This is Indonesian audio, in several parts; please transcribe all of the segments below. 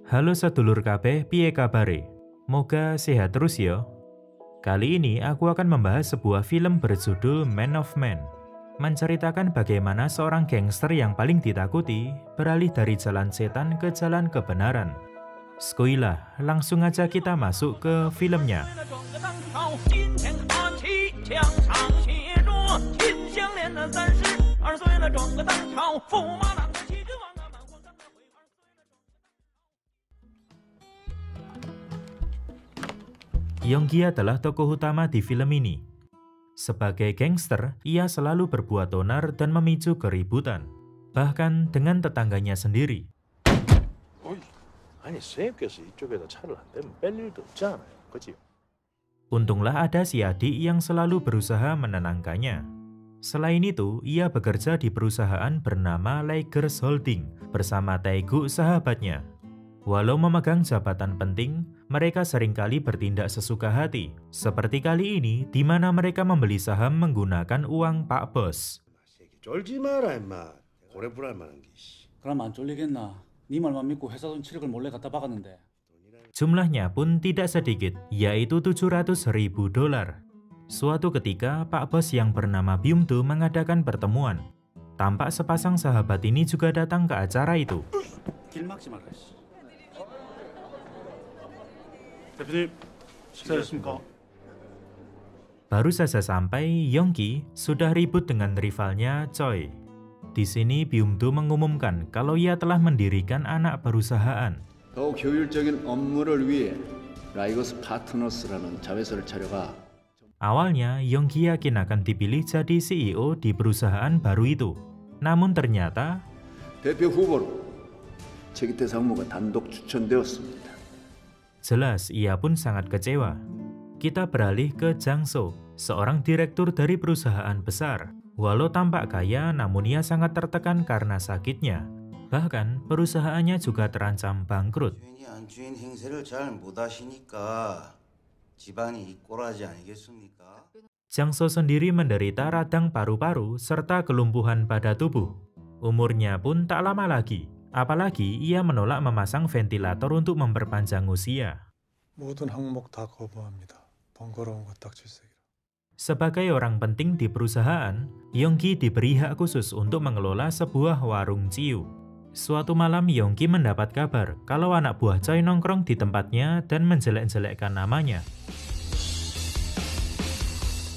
Halo sedulur kabeh, piye kabare? Moga sehat terus ya. Kali ini aku akan membahas sebuah film berjudul Man of Man. Menceritakan bagaimana seorang gangster yang paling ditakuti beralih dari jalan setan ke jalan kebenaran. Skoilah, langsung aja kita masuk ke filmnya. Yonggi adalah tokoh utama di film ini. Sebagai gangster, ia selalu berbuat onar dan memicu keributan, bahkan dengan tetangganya sendiri. 아니 선생님께서 이쪽에다 차를 안 대면 뺄 일도 없잖아요. 그치? Untunglah ada si adik yang selalu berusaha menenangkannya. Selain itu, ia bekerja di perusahaan bernama Ligers Holding bersama Taegu sahabatnya. Walau memegang jabatan penting, mereka seringkali bertindak sesuka hati. Seperti kali ini, di mana mereka membeli saham menggunakan uang Pak Bos. 쫄지 마라 임마. 고래 불알 만한 게. 그럼 안 쫄리겠나? 네 말만 믿고 회사 돈 7억을 몰래 갖다 박았는데. Jumlahnya pun tidak sedikit, yaitu 700.000 dolar. Suatu ketika, Pak Bos yang bernama Byung-do mengadakan pertemuan. Tampak sepasang sahabat ini juga datang ke acara itu. 길 막지 말라. 대표님 식사하셨습니까? Baru saja sampai, Yongki sudah ribut dengan rivalnya Choi. Di sini Byung-do mengumumkan kalau ia telah mendirikan anak perusahaan. 더욱 효율적인 업무를 위해 라이거스 파트너스라는 자회사를 차려가. Awalnya, Yongki yakin akan dipilih jadi CEO di perusahaan baru itu. Namun ternyata, 대표 후보로 최기태 상무가 단독 추천되었습니다. jelas ia pun sangat kecewa. Kita beralih ke Jang So, seorang direktur dari perusahaan besar. Walau tampak kaya, namun ia sangat tertekan karena sakitnya. Bahkan, perusahaannya juga terancam bangkrut. 주인이 안주인 행세를 잘 못하시니까 집안이 이 꼴하지 아니겠습니까? Jang So sendiri menderita radang paru-paru serta kelumpuhan pada tubuh. Umurnya pun tak lama lagi. Apalagi ia menolak memasang ventilator untuk memperpanjang usia. 모든 항목 다 거부합니다. 번거로운 거 딱질색이라. Sebagai orang penting di perusahaan, Yongki diberi hak khusus untuk mengelola sebuah warung ciu. Suatu malam Yongki mendapat kabar kalau anak buah Choi nongkrong di tempatnya dan menjelek-jelekkan namanya.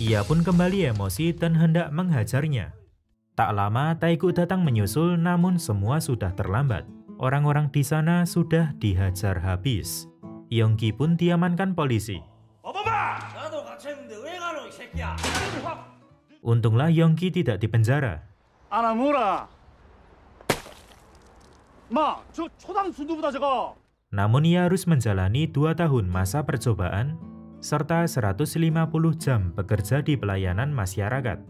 Ia pun kembali emosi dan hendak menghajarnya. Tak lama Taegu datang menyusul, namun semua sudah terlambat. Orang-orang di sana sudah dihajar habis. Yongki pun diamankan polisi. 나도 갇혔는데 왜 가노 이 새끼야? Untunglah Yongki tidak dipenjara. 아나무라. 마, 저 초당 순두부다 저거. Namun ia harus menjalani 2 tahun masa percobaan serta 150 jam bekerja di pelayanan masyarakat.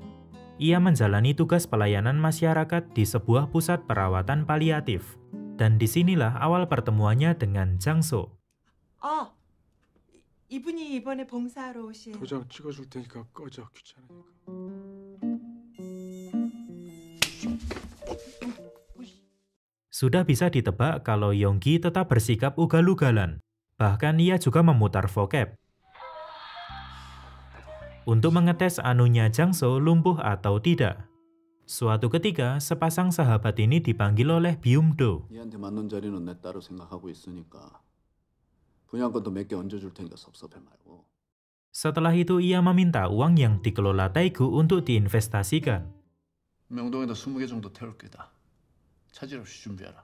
Ia menjalani tugas pelayanan masyarakat di sebuah pusat perawatan paliatif. Dan disinilah awal pertemuannya dengan Jang So. 이분이 이번에 봉사하러 오신 도장 찍어줄 테니까 꺼져, 귀찮으니까. Sudah bisa ditebak kalau Yongki tetap bersikap ugal-ugalan. Bahkan ia juga memutar vocab untuk mengetes anunya Jang So lumpuh atau tidak. Suatu ketika, sepasang sahabat ini dipanggil oleh Byung-do. 얘한테 맞는 자리는 내 따로 생각하고 있으니까 분양권도 몇 개 얹어줄 테니까 섭섭해 말고. Setelah itu ia meminta uang yang dikelola Taegu untuk diinvestasikan. 명동에다 20개 정도 태울 게다. 차질 없이 준비하라.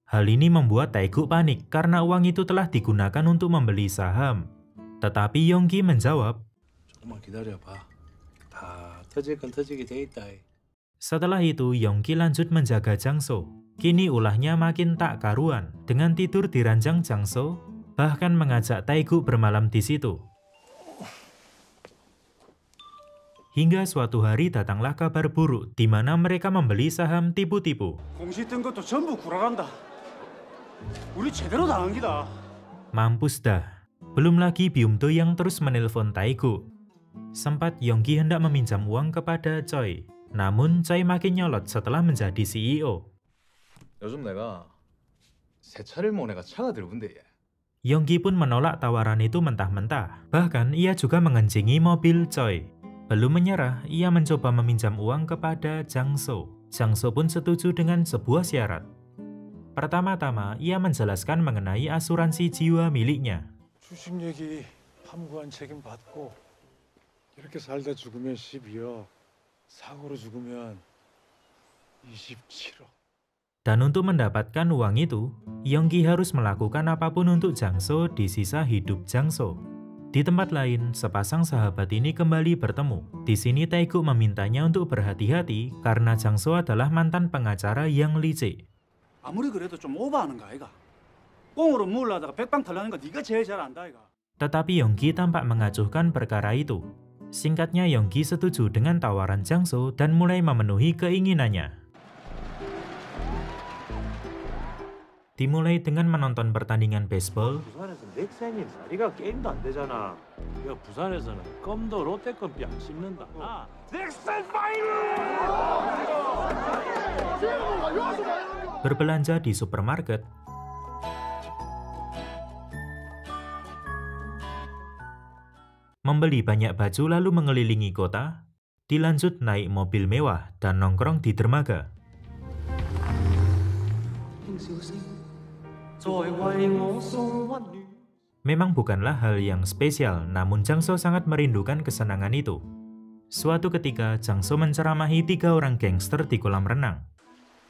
Hal ini membuat Taegu panik karena uang itu telah digunakan untuk membeli saham. Tetapi Yongki menjawab, 조금만 기다려봐. 다 터질 건 터지게 돼 있다. setelah itu Yongki lanjut menjaga Jang So. Kini ulahnya makin tak karuan. Dengan tidur di ranjang Jang So, bahkan mengajak Taegu bermalam di situ. Hingga suatu hari datanglah kabar buruk di mana mereka membeli saham tipu-tipu. 공시 뜬 것도 전부 구라간다. 우리 제대로 당한 기다. Mampus dah. Belum lagi Byung-do yang terus menelpon Taegu. Sempat Yongki hendak meminjam uang kepada Choi. Namun Choi makin nyolot setelah menjadi CEO. 요즘 내가 새 차를 모내가 차가 들군데 얘. Yonggi pun menolak tawaran itu mentah-mentah. Bahkan ia juga mengencingi mobil Choi. Belum menyerah, ia mencoba meminjam uang kepada Jang So. Jang So pun setuju dengan sebuah syarat. Pertama-tama, ia menjelaskan mengenai asuransi jiwa miliknya. 주식 얘기 함구한 책임 받고 이렇게 살다 죽으면 12억, 사고로 죽으면 27억. Dan untuk mendapatkan uang itu, Yonggi harus melakukan apapun untuk Jang So di sisa hidup Jang So. Di tempat lain, sepasang sahabat ini kembali bertemu. Di sini Taeguk memintanya untuk berhati-hati karena Jang So adalah mantan pengacara yang licik. 아무리 그래도 좀 오버하는 거 아이가? 꽁으로 물라다가 백방 털라는 거 네가 제일 잘 안다 아이가? Tetapi Yonggi tampak mengacuhkan perkara itu. Singkatnya, Yonggi setuju dengan tawaran Jang So dan mulai memenuhi keinginannya. Dimulai dengan menonton pertandingan baseball, 부산에서 넥센인 자리가 게임도 안 되잖아. 야, 부산에서는 껌도 롯데껌비 안 씹는다. 아, 넥센 파이널! berbelanja di supermarket, membeli banyak baju lalu mengelilingi kota, dilanjut naik mobil mewah dan nongkrong di dermaga. Memang bukanlah hal yang spesial, namun Jang So sangat merindukan kesenangan itu. Suatu ketika, Jang So menceramahi 3 orang gangster di kolam renang.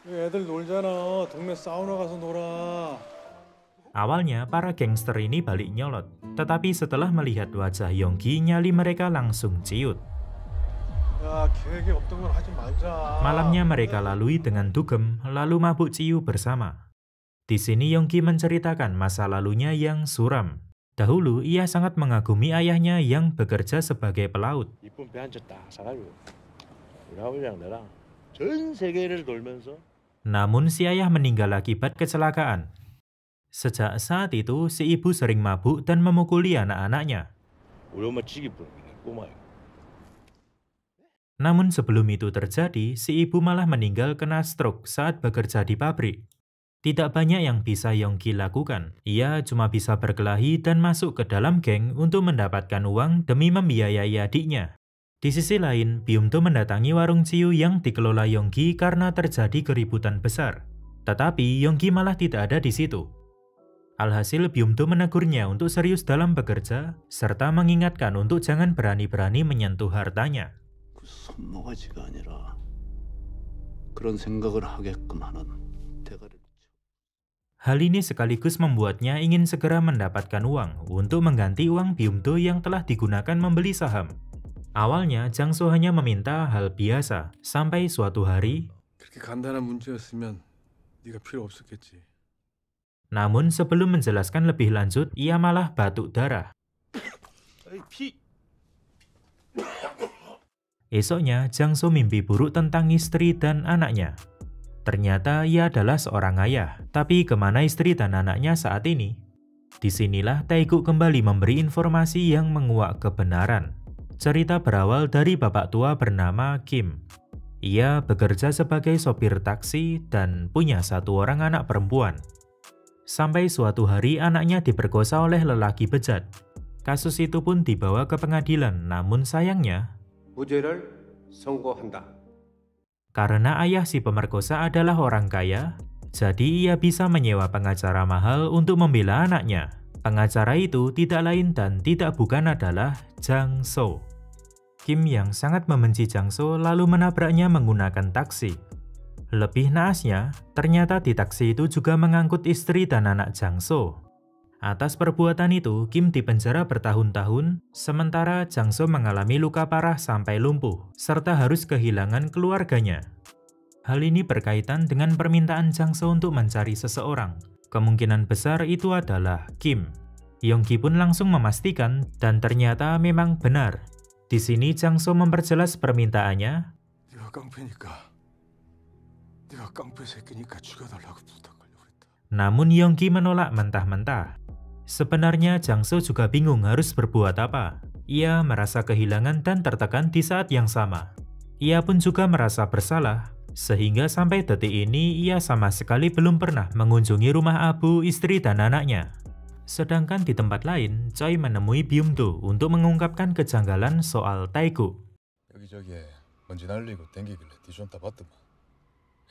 애들 놀잖아. 동네 사우나 가서 놀아. Awalnya, para gangster ini balik nyolot. Tetapi setelah melihat wajah Yonggi, nyali mereka langsung ciut. 야, 계획이 없던 건 하지 말자. Malamnya mereka lalui dengan dugem, lalu mabuk ciu bersama. Di sini Yonggi menceritakan masa lalunya yang suram. Dahulu, ia sangat mengagumi ayahnya yang bekerja sebagai pelaut. 이쁜 배 한 척 딱 사가지고 우리 아버지랑 나랑 전 세계를 돌면서 Namun si ayah meninggal akibat kecelakaan. Sejak saat itu, si ibu sering mabuk dan memukuli anak-anaknya. 우리 엄마 지기 부르네 꼬마야. Namun sebelum itu terjadi, si ibu malah meninggal kena stroke saat bekerja di pabrik. Tidak banyak yang bisa Yonggi lakukan. Ia cuma bisa berkelahi dan masuk ke dalam geng untuk mendapatkan uang demi membiayai adiknya. Di sisi lain, Byum-do mendatangi warung ciu yang dikelola Yonggi karena terjadi keributan besar. Tetapi Yonggi malah tidak ada di situ. Alhasil Byum-do menegurnya untuk serius dalam bekerja, serta mengingatkan untuk jangan berani-berani menyentuh hartanya. 손모가지가 아니라 그런 생각을 하게끔 하는 대가를. Hal ini sekaligus membuatnya ingin segera mendapatkan uang untuk mengganti uang Byum-do yang telah digunakan membeli saham. Awalnya, Jang So hanya meminta hal biasa, sampai suatu hari. 그렇게 간단한 문제였으면 네가 필요 없었겠지. Namun sebelum menjelaskan lebih lanjut, ia malah batuk darah. Esoknya, Jang So mimpi buruk tentang istri dan anaknya. Ternyata ia adalah seorang ayah, tapi kemana istri dan anaknya saat ini? Disinilah Taeguk kembali memberi informasi yang menguak kebenaran. Cerita berawal dari bapak tua bernama Kim. Ia bekerja sebagai sopir taksi dan punya 1 orang anak perempuan. Sampai suatu hari anaknya diperkosa oleh lelaki bejat. Kasus itu pun dibawa ke pengadilan, namun sayangnya 무죄를 선고한다. karena ayah si pemerkosa adalah orang kaya, jadi ia bisa menyewa pengacara mahal untuk membela anaknya. Pengacara itu tidak lain dan tidak bukan adalah Jang So. Kim yang sangat membenci Jang So lalu menabraknya menggunakan taksi. Lebih naasnya, ternyata di taksi itu juga mengangkut istri dan anak Jang So. Atas perbuatan itu, Kim dipenjara bertahun-tahun, sementara Jang So mengalami luka parah sampai lumpuh, serta harus kehilangan keluarganya. Hal ini berkaitan dengan permintaan Jang So untuk mencari seseorang. Kemungkinan besar itu adalah Kim. Yonggi pun langsung memastikan, dan ternyata memang benar. Di sini Jang So memperjelas permintaannya. 네가 깡패니까, 네가 깡패 새끼니까 죽여달라고 부탁하려고 했다. Namun Yonggi menolak mentah-mentah. Sebenarnya Jang So juga bingung harus berbuat apa. Ia merasa kehilangan dan tertekan di saat yang sama. Ia pun juga merasa bersalah. Sehingga sampai detik ini ia sama sekali belum pernah mengunjungi rumah Abu, istri dan anaknya. Sedangkan di tempat lain, Choi menemui Byung-do untuk mengungkapkan kejanggalan soal Tae-guk. 여기저기에 먼지 날리고 댕기길래 뒤졌다 봤더만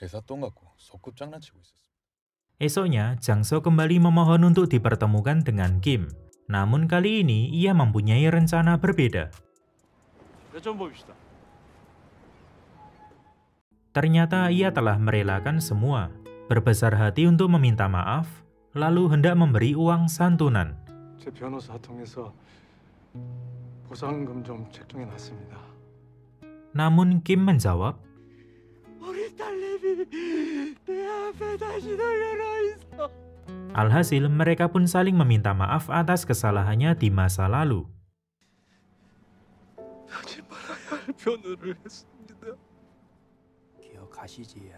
회사 똥 갖고 소꿉장난치고 있었어. Esoknya, Jang-soo kembali memohon untuk dipertemukan dengan Kim. Namun kali ini ia mempunyai rencana berbeda. 좀 봅시다. Ternyata ia telah merelakan semua, berbesar hati untuk meminta maaf, lalu hendak memberi uang santunan. 제 변호사 통해서 보상금 좀 책정해 놨습니다. Namun Kim menjawab, 우리 딸내미 내 앞에 다시 돌려놔 있어. alhasil mereka pun saling meminta maaf atas kesalahannya di masa lalu. 하지 말아야 할 변호를 했습니다. 기억하시지요?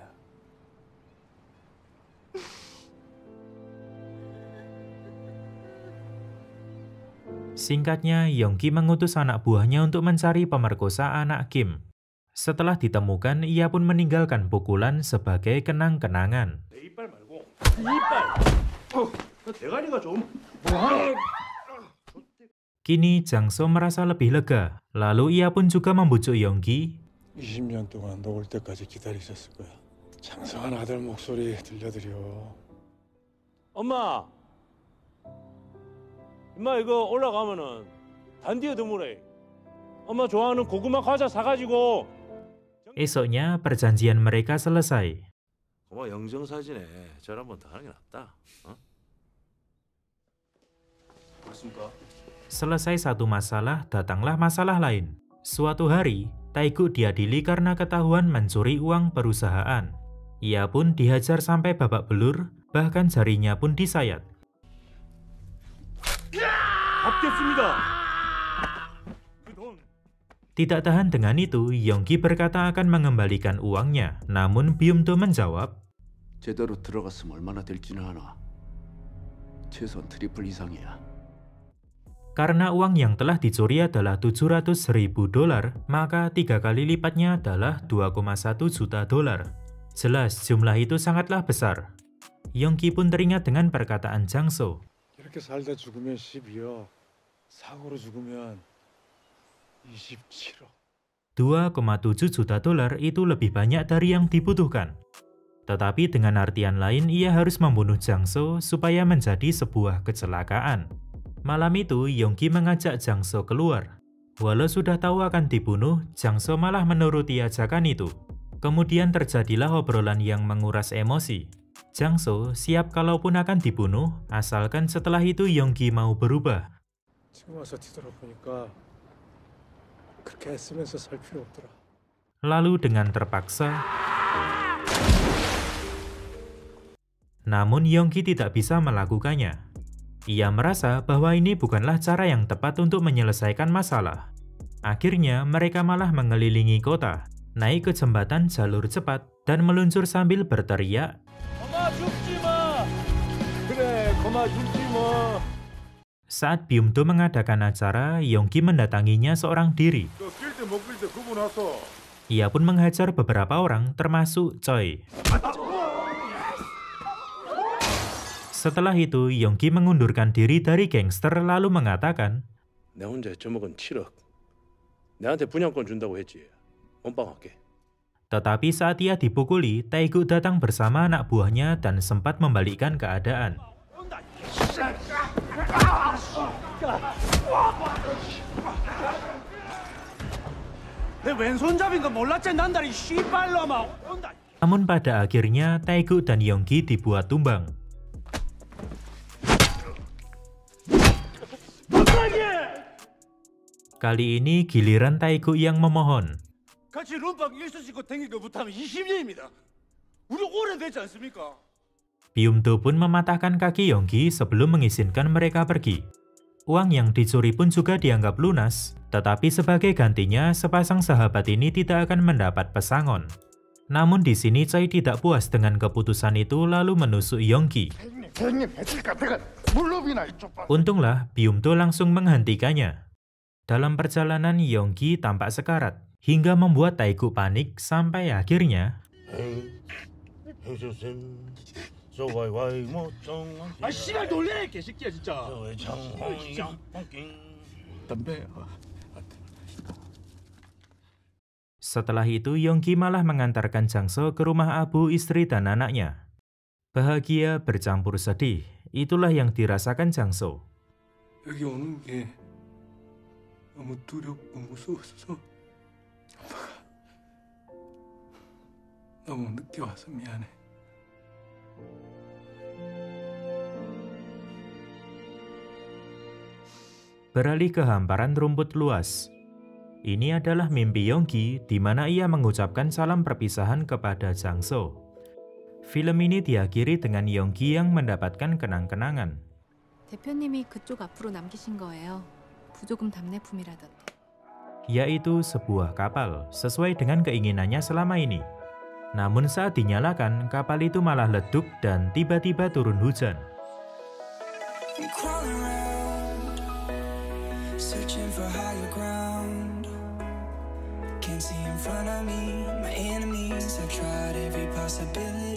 Singkatnya, Yongki mengutus anak buahnya untuk mencari pemerkosa anak Kim. Setelah ditemukan, ia pun meninggalkan pukulan sebagai kenang-kenangan. 내 이빨 말고 이빨. 대가리가 좀. Kini Jang-soo merasa lebih lega. Lalu ia pun juga membujuk Yongki. 20년 동안 너 올 때까지 기다리셨을 거야. 장성한 아들 목소리 들려드려. 엄마. 엄마 이거 올라가면은 단디에 드무래. 엄마 좋아하는 고구마 과자 사가지고. Esoknya, perjanjian mereka selesai. 엄마 영정 사진에 절 한번 더 하는 게 낫다. 그렇습니까? Selesai satu masalah, datanglah masalah lain. Suatu hari, Tae-guk diadili karena ketahuan mencuri uang perusahaan. Ia pun dihajar sampai babak belur, bahkan jarinya pun disayat. 갚겠습니다. Tidak tahan dengan itu, Yongki berkata akan mengembalikan uangnya. Namun Byung-do menjawab, 제대로 들어갔으면 얼마나 될지는 아나. 최소한 트리플 이상이야. karena uang yang telah dicuri adalah $700.000, maka 3 kali lipatnya adalah $2,1 juta. Jelas, jumlah itu sangatlah besar. Yongki pun teringat dengan perkataan Jang-soo. 이렇게 살다 죽으면 12억, 사고로 죽으면 27억. $2,7 juta itu lebih banyak dari yang dibutuhkan. Tetapi dengan artian lain, ia harus membunuh Jang-soo supaya menjadi sebuah kecelakaan. Malam itu, Yongki mengajak Jang-soo keluar. Walau sudah tahu akan dibunuh, Jang-soo malah menuruti ajakan itu. Kemudian terjadilah obrolan yang menguras emosi. Jang-soo siap kalaupun akan dibunuh, asalkan setelah itu Yongki mau berubah. 지금 와서 뒤돌아보니까 그렇게 애쓰면서 살 필요 없더라. Lalu dengan terpaksa, namun Yongki tidak bisa melakukannya. Ia merasa bahwa ini bukanlah cara yang tepat untuk menyelesaikan masalah. Akhirnya mereka malah mengelilingi kota, naik ke jembatan jalur cepat, dan meluncur sambil berteriak, 엄마 죽지 마. 그래, 고마 죽지 마. Saat Byung-do mengadakan acara, Yongki mendatanginya seorang diri. 낄때 못 낄 때 구분하소. Ia pun menghajar beberapa orang, termasuk Choi. Setelah itu, Yongki mengundurkan diri dari gangster lalu mengatakan, 내 혼자 저먹은 7억. 내한테 분양권 준다고 했지. 원빵할게. Tetapi saat ia dipukuli, Tae-guk datang bersama anak buahnya dan sempat membalikkan keadaan. 내 왼손잡인 거 몰랐지? 난다리 씨발놈아. 온다. Namun pada akhirnya, Tae-guk dan Yongki dibuat tumbang. Kali ini giliran Tae-guk yang memohon. 같이 룸빵 일수 씻고 댕긴 거 못하면 20년입니다. 우리 오래되지 않습니까? Byung-do pun mematahkan kaki Yongki sebelum mengizinkan mereka pergi. Uang yang dicuri pun juga dianggap lunas, tetapi sebagai gantinya sepasang sahabat ini tidak akan mendapat pesangon. Namun di sini Choi tidak puas dengan keputusan itu lalu menusuk Yongki. Untunglah Byung-do langsung menghentikannya. Dalam perjalanan Yongki tampak sekarat, hingga membuat Tae-guk panik sampai akhirnya Setelah itu, Yonggi malah mengantarkan Jangso ke rumah Abu, istri dan anaknya. Bahagia bercampur sedih, itulah yang dirasakan Jangso. 여기 오는 게 너무 두렵고 무서웠어. 너무 늦게 와서 미안해. Beralih ke hamparan rumput luas. Ini adalah mimpi Yonggi di mana ia mengucapkan salam perpisahan kepada Jangso. Film ini diakhiri dengan Yonggi yang mendapatkan kenang-kenangan. 대표님이 그쪽 앞으로 남기신 거예요. 부조금 답례품이라던데. Yaitu sebuah kapal sesuai dengan keinginannya selama ini. Namun saat dinyalakan, kapal itu malah leduk dan tiba-tiba turun hujan. Can't see in front of me, my enemies have tried every possibility.